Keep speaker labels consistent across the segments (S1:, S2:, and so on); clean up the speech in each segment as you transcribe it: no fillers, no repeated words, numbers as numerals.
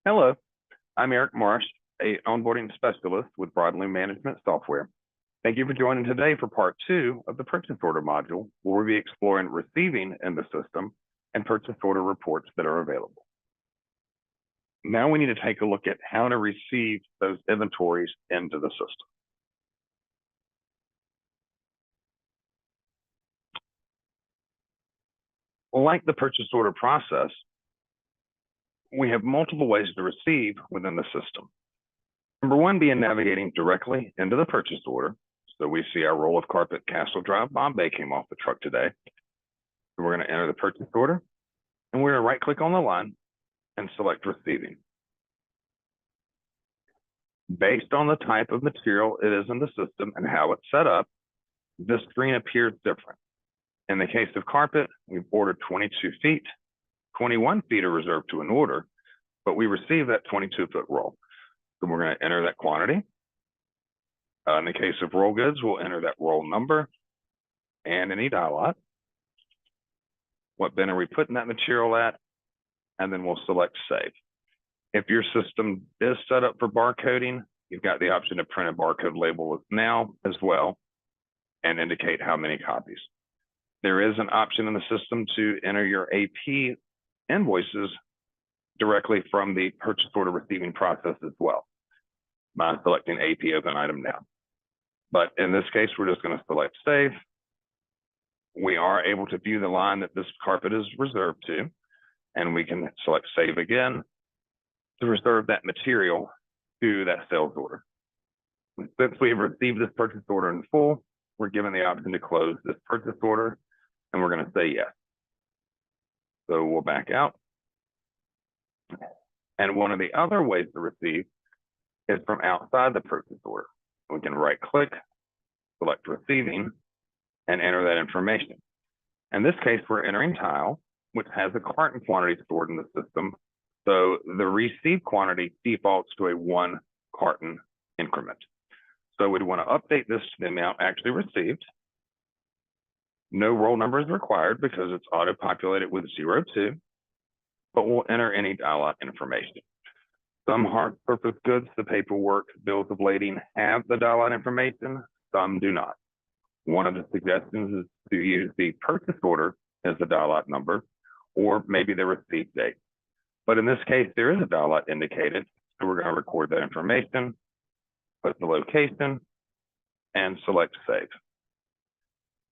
S1: Hello, I'm Eric Marsh, a onboarding specialist with Broadloom Management Software. Thank you for joining today for part 2 of the purchase order module, where we'll be exploring receiving in the system and purchase order reports that are available. Now we need to take a look at how to receive those inventories into the system. Like the purchase order process, we have multiple ways to receive within the system. Number one being navigating directly into the purchase order. So we see our roll of carpet Castle Drive Bombay came off the truck today. So we're going to enter the purchase order, and we're going to right click on the line and select receiving. Based on the type of material it is in the system and how it's set up, this screen appears different. In the case of carpet, we've ordered 22 feet. 21 feet are reserved to an order, but we received that 22-foot roll. So we're going to enter that quantity. In the case of roll goods, we'll enter that roll number and any die lot. What bin are we putting that material at? And then we'll select save. If your system is set up for barcoding, you've got the option to print a barcode label now as well and indicate how many copies. There is an option in the system to enter your AP invoices directly from the purchase order receiving process as well by selecting AP open item now. But in this case, we're just going to select save. We are able to view the line that this carpet is reserved to, and we can select save again to reserve that material to that sales order. Since we have received this purchase order in full, we're given the option to close this purchase order, and we're going to say yes. So we'll back out. And one of the other ways to receive is from outside the purchase order. We can right click, select receiving, and enter that information. In this case, we're entering tile, which has a carton quantity stored in the system. So the received quantity defaults to a 1 carton increment. So we'd want to update this to the amount actually received. No roll number is required because it's auto-populated with 02, but we'll enter any die lot information. Some hard surface goods, the paperwork, bills of lading have the die lot information, some do not. One of the suggestions is to use the purchase order as the die lot number, or maybe the receipt date. But in this case, there is a die lot indicated, so we're going to record that information, put the location, and select save.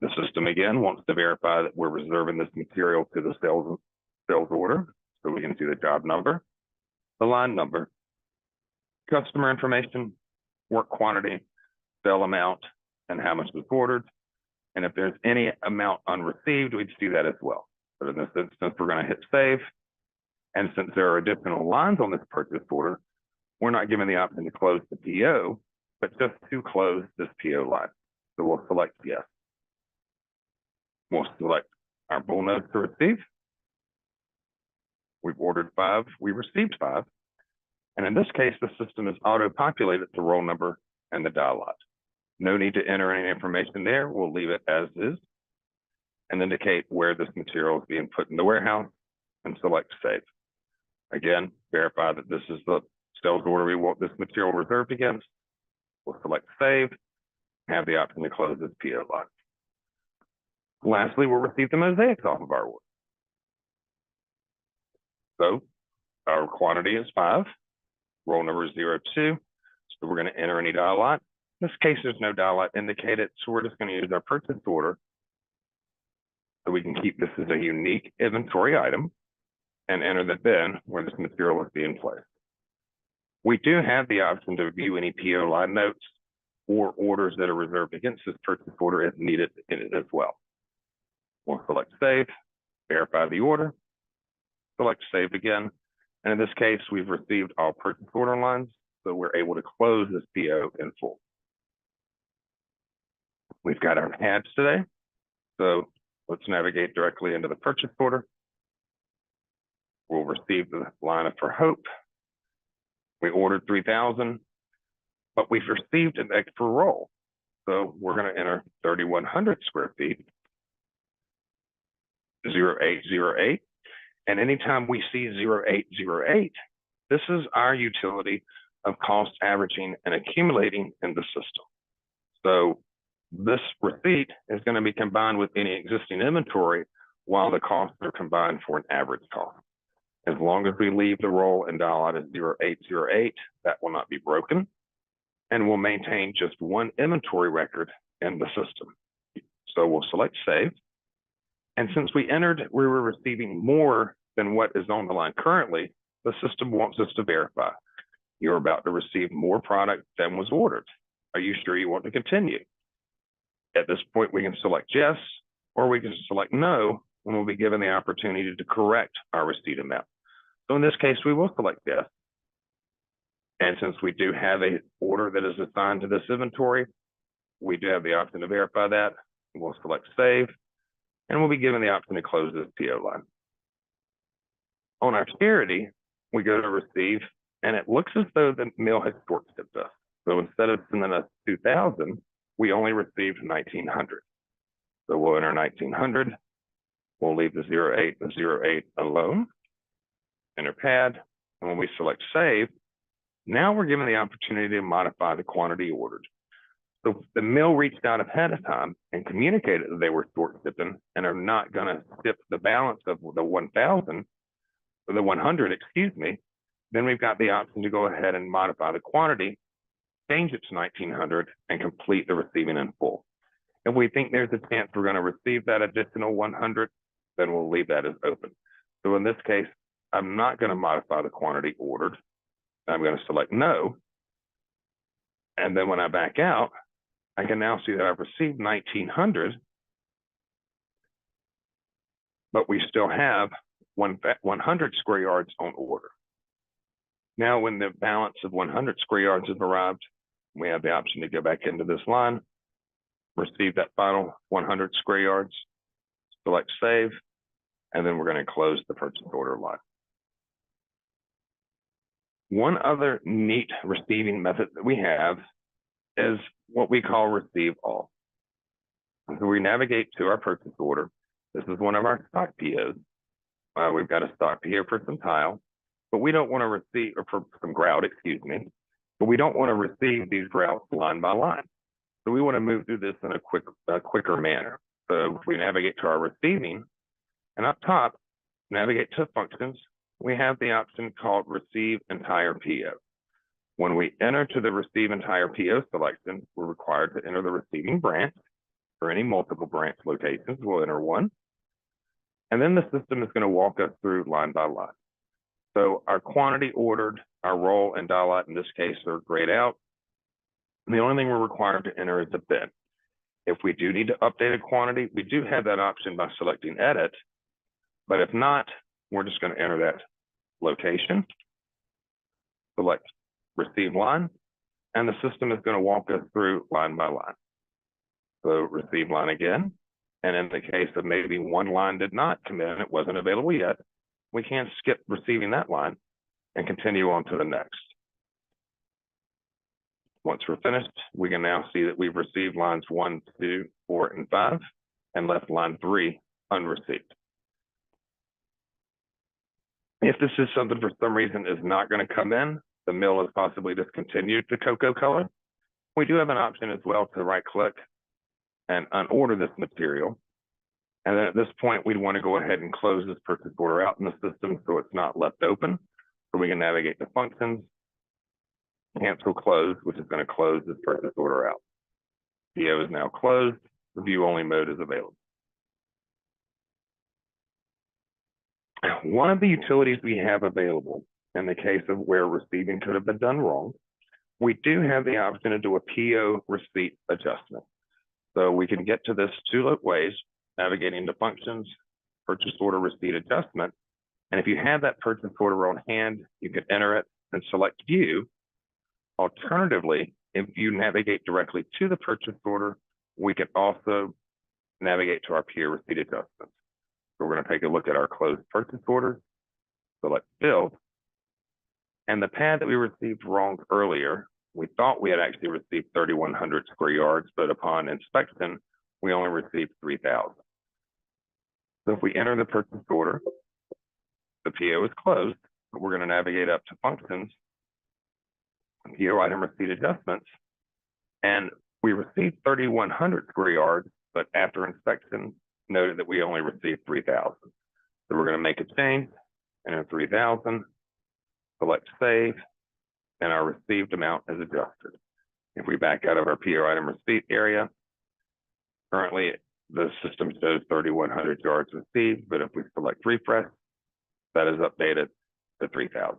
S1: The system again wants to verify that we're reserving this material to the sales order, so we can see the job number, the line number, customer information, work quantity, sale amount, and how much was ordered. And if there's any amount unreceived, we'd see that as well. But in this instance, we're going to hit save. And since there are additional lines on this purchase order, we're not given the option to close the PO, but just to close this PO line. So we'll select yes. We'll select our bull notes to receive. We've ordered 5, we received 5. And in this case, the system is auto-populated the roll number and the die lot. No need to enter any information there. We'll leave it as is and indicate where this material is being put in the warehouse and select save. Again, verify that this is the sales order we want this material reserved against. We'll select save, have the option to close this PO line. Lastly, we'll receive the mosaics off of our order. So our quantity is 5, roll number is 02. So we're going to enter any die lot. In this case, there's no die lot indicated, so we're just going to use our purchase order so we can keep this as a unique inventory item and enter the bin where this material is being placed. We do have the option to view any PO line notes or orders that are reserved against this purchase order if needed in it as well. We'll select save, verify the order, select save again. And in this case, we've received all purchase order lines, so we're able to close this PO in full. We've got our ads today. So let's navigate directly into the purchase order. We'll receive the line of For Hope. We ordered 3,000, but we've received an extra roll. So we're going to enter 3,100 square feet, 0808. And anytime we see 0808, This is our utility of cost averaging and accumulating in the system. So this receipt is going to be combined with any existing inventory while the costs are combined for an average cost. As long as we leave the roll and dial out at 0808, that will not be broken, and we'll maintain just one inventory record in the system. So we'll select save. And since we were receiving more than what is on the line currently, the system wants us to verify. You're about to receive more product than was ordered. Are you sure you want to continue? At this point, we can select yes, or we can select no, and we'll be given the opportunity to correct our receipt amount. So in this case, we will select yes. And since we do have an order that is assigned to this inventory, we do have the option to verify that. We'll select save, and we'll be given the option to close this PO line. On our charity, we go to receive, and it looks as though the mill has short tipped us. So instead of sending us 2,000, we only received 1,900. So we'll enter 1,900. We'll leave the 08 alone. Enter pad, and when we select save, now we're given the opportunity to modify the quantity ordered. So the mill reached out ahead of time and communicated that they were short tipping and are not going to tip the balance of the 1,000, or the 100, excuse me. Then we've got the option to go ahead and modify the quantity, change it to 1,900, and complete the receiving in full. If we think there's a chance we're going to receive that additional 100, then we'll leave that as open. So in this case, I'm not going to modify the quantity ordered. I'm going to select no. And then when I back out, I can now see that I've received 1,900, but we still have 100 square yards on order. Now, when the balance of 100 square yards has arrived, we have the option to go back into this line, receive that final 100 square yards, select save, and then we're going to close the purchase order line. One other neat receiving method that we have is what we call receive all. So we navigate to our purchase order. This is one of our stock POs. We've got a stock PO for some tile, but we don't want to receive, or for some grout, excuse me, but we don't want to receive these grouts line by line. So we want to move through this in a quicker manner. So if we navigate to our receiving, and up top, navigate to functions, we have the option called receive entire PO. When we enter to the receive entire PO selection, we're required to enter the receiving branch. For any multiple branch locations, we'll enter one. And then the system is going to walk us through line by line. So our quantity ordered, our roll and dial out in this case are grayed out. And the only thing we're required to enter is the bin. If we do need to update a quantity, we do have that option by selecting edit. But if not, we're just going to enter that location, select receive line, and the system is going to walk us through line by line. So receive line again. And in the case of maybe one line did not come in, it wasn't available yet, we can skip receiving that line and continue on to the next. Once we're finished, we can now see that we've received lines 1, 2, 4, and 5, and left line 3 unreceived. If this is something for some reason is not going to come in, the mill has possibly discontinued the cocoa color, we do have an option as well to right click and unorder this material. And then at this point, we'd want to go ahead and close this purchase order out in the system so it's not left open. So we can navigate to functions, cancel close, which is going to close this purchase order out. PO is now closed, review only mode is available. One of the utilities we have available in the case of where receiving could have been done wrong, we do have the option to do a PO receipt adjustment. So we can get to this two ways, navigating to functions, purchase order receipt adjustment. And if you have that purchase order on hand, you can enter it and select view. Alternatively, if you navigate directly to the purchase order, we can also navigate to our PO receipt adjustments. So we're going to take a look at our closed purchase order, select build, and the pad that we received wrong earlier, we thought we had actually received 3,100 square yards, but upon inspection, we only received 3,000. So if we enter the purchase order, the PO is closed, we're going to navigate up to functions, PO item receipt adjustments, and we received 3,100 square yards, but after inspection, noted that we only received 3,000. So we're going to make a change, enter 3,000, select save, and our received amount is adjusted. If we back out of our PO item receipt area, currently the system shows 3,100 yards received, but if we select refresh, that is updated to 3,000.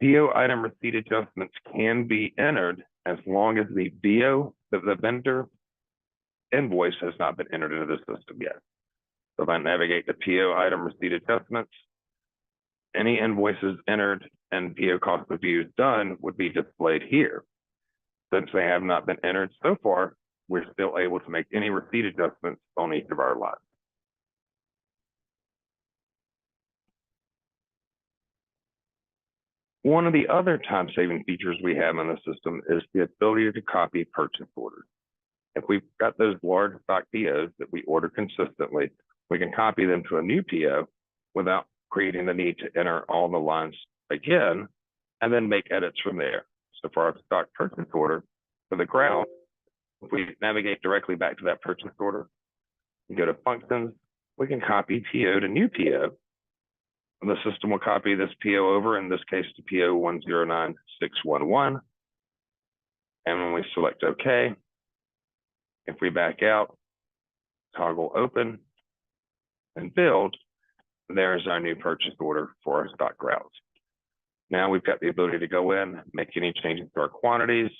S1: PO item receipt adjustments can be entered as long as the vendor invoice has not been entered into the system yet. So if I navigate to PO item receipt adjustments, any invoices entered and PO cost reviews done would be displayed here. Since they have not been entered so far, we're still able to make any receipt adjustments on each of our lines. One of the other time-saving features we have in the system is the ability to copy purchase orders. If we've got those large stock POs that we order consistently, we can copy them to a new PO without creating the need to enter all the lines again, and then make edits from there. So for our stock purchase order for the ground, if we navigate directly back to that purchase order, and go to functions, we can copy PO to new PO. And the system will copy this PO over, in this case, to PO 109611. And when we select OK, if we back out, toggle open, and build, there's our new purchase order for our stock routes. Now we've got the ability to go in, make any changes to our quantities.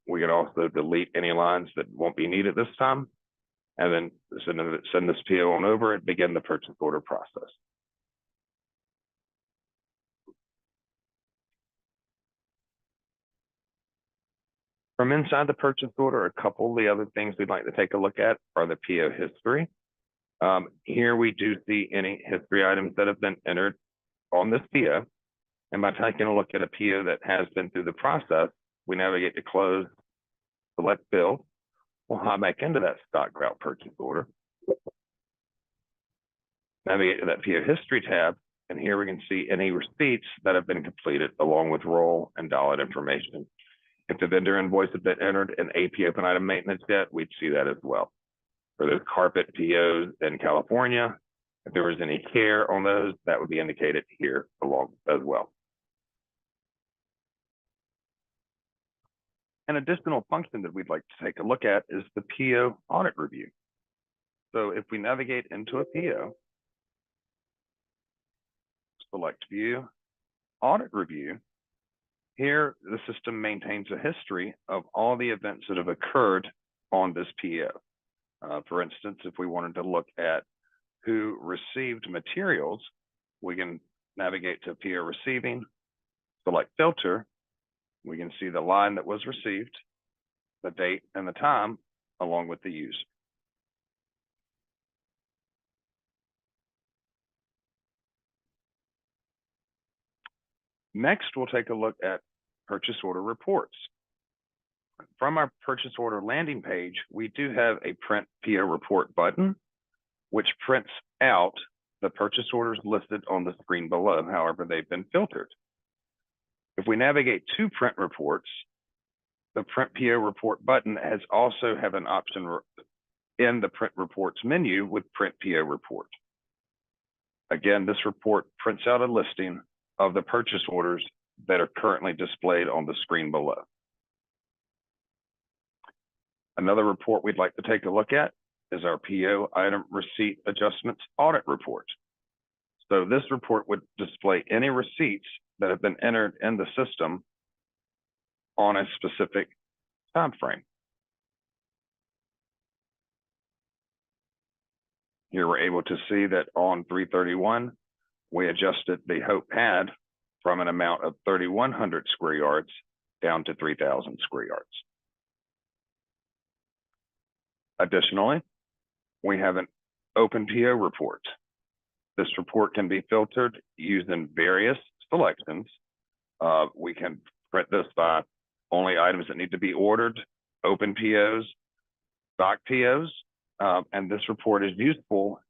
S1: We can also delete any lines that won't be needed this time, and then send this PO on over and begin the purchase order process. From inside the purchase order, a couple of the other things we'd like to take a look at are the PO history. Here we do see any history items that have been entered on this PO. And by taking a look at a PO that has been through the process, we navigate to close, select build. We'll hop back into that stock route purchase order. Navigate to that PO history tab, and here we can see any receipts that have been completed along with roll and dollar information. If the vendor invoice had been entered in AP open item maintenance yet, we'd see that as well. For those carpet POs in California, if there was any care on those, that would be indicated here along as well. An additional function that we'd like to take a look at is the PO audit review. So if we navigate into a PO, select view, audit review, here the system maintains a history of all the events that have occurred on this PO. For instance, if we wanted to look at who received materials, we can navigate to PO receiving, select filter. We can see the line that was received, the date and the time, along with the user. Next, we'll take a look at purchase order reports. From our purchase order landing page, we do have a print PO report button, which prints out the purchase orders listed on the screen below. However, they've been filtered. If we navigate to print reports, the print PO report button has also have an option in the print reports menu with print PO report. Again, this report prints out a listing of the purchase orders that are currently displayed on the screen below. Another report we'd like to take a look at is our PO item receipt adjustments audit report. So this report would display any receipts that have been entered in the system on a specific time frame. Here we're able to see that on 3/31, we adjusted the Hope pad from an amount of 3,100 square yards down to 3,000 square yards. Additionally, we have an open PO report. This report can be filtered using various selections. We can print this by only items that need to be ordered, open POs, stock POs, and this report is useful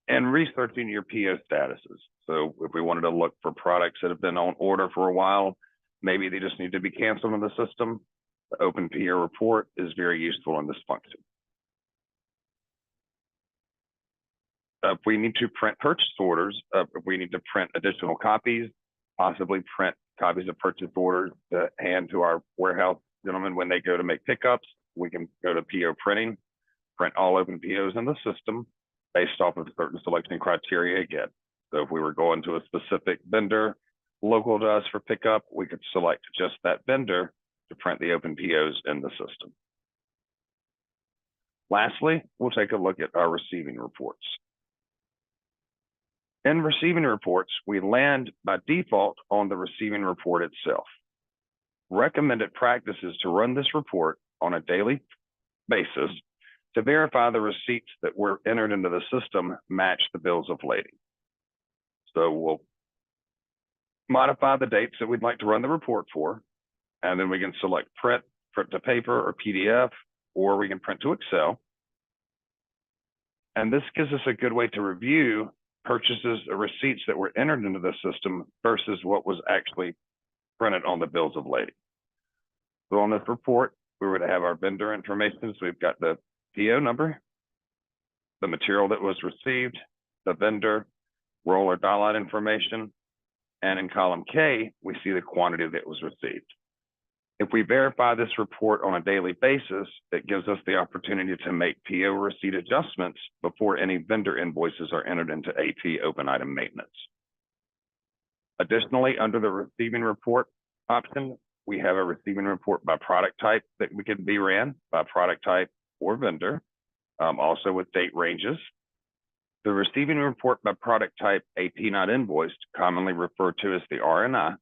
S1: in researching your PO statuses. So if we wanted to look for products that have been on order for a while, maybe they just need to be canceled in the system, the open PO report is very useful in this function. If we need to print purchase orders, if we need to print additional copies, possibly print copies of purchase orders to hand to our warehouse gentlemen when they go to make pickups, we can go to PO printing, print all open POs in the system based off of certain selection criteria again. So if we were going to a specific vendor local to us for pickup, we could select just that vendor to print the open POs in the system. Lastly, we'll take a look at our receiving reports. In receiving reports, we land by default on the receiving report itself. Recommended practice is to run this report on a daily basis to verify the receipts that were entered into the system match the bills of lading. So we'll modify the dates that we'd like to run the report for, and then we can select print to paper or PDF, or we can print to Excel. And this gives us a good way to review purchases or receipts that were entered into the system versus what was actually printed on the bills of lading. So on this report, we would have our vendor information. So we've got the PO number, the material that was received, the vendor, roll or die line information, and in column K, we see the quantity that was received. If we verify this report on a daily basis, it gives us the opportunity to make PO receipt adjustments before any vendor invoices are entered into AP open item maintenance. Additionally, under the receiving report option, we have a receiving report by product type that we can be ran by product type or vendor, also with date ranges. The receiving report by product type AP not invoiced, commonly referred to as the RNI,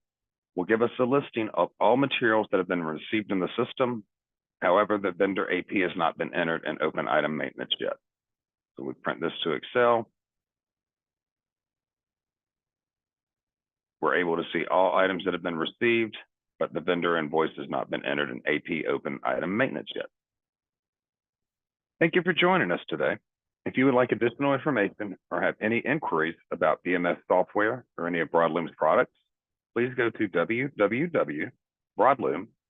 S1: will give us a listing of all materials that have been received in the system. However, the vendor AP has not been entered in open item maintenance yet. So we print this to Excel. We're able to see all items that have been received, but the vendor invoice has not been entered in AP open item maintenance yet. Thank you for joining us today. If you would like additional information or have any inquiries about BMS software or any of Broadloom's products, please go to www.broadloom.com.